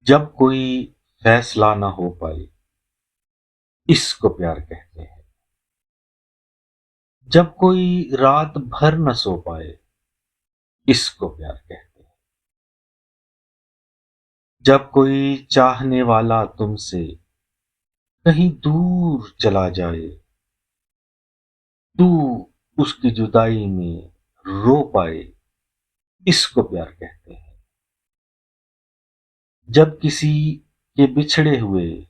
جب کوئی فیصلہ نہ ہو پائے اس کو پیار کہتے ہیں۔ جب کوئی رات بھر نہ سو پائے اس کو پیار کہتے ہیں۔ جب کوئی چاہنے والا تم سے کہیں دور چلا جائے تو اس کی جدائی میں رو پائے اس کو پیار کہتے ہیں۔ جب کسی کے بچھڑے ہوئے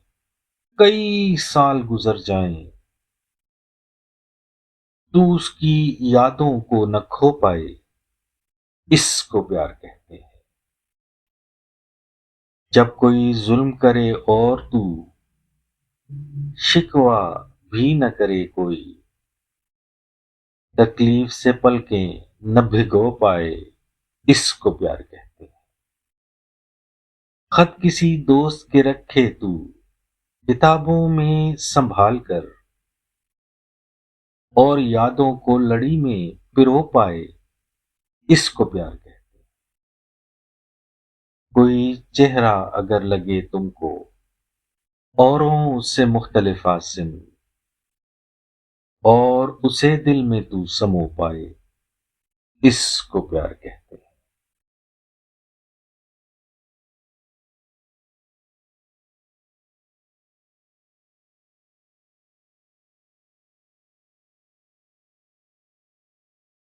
کئی سال گزر جائیں تو اس کی یادوں کو نہ کھو پائے اس کو پیار کہتے ہیں۔ جب کوئی ظلم کرے اور تو شکوہ بھی نہ کرے کوئی، تکلیف سے پلکیں نہ بھگو پائے اس کو پیار کہتے ہیں۔ خط کسی دوست کے رکھے تو کتابوں میں سنبھال کر اور یادوں کو لڑی میں پرو پائے اس کو پیار کہتے ہیں۔ کوئی چہرہ اگر لگے تم کو اوروں سے مختلف آسن اور اسے دل میں تو سمو پائے اس کو پیار کہتے ہیں۔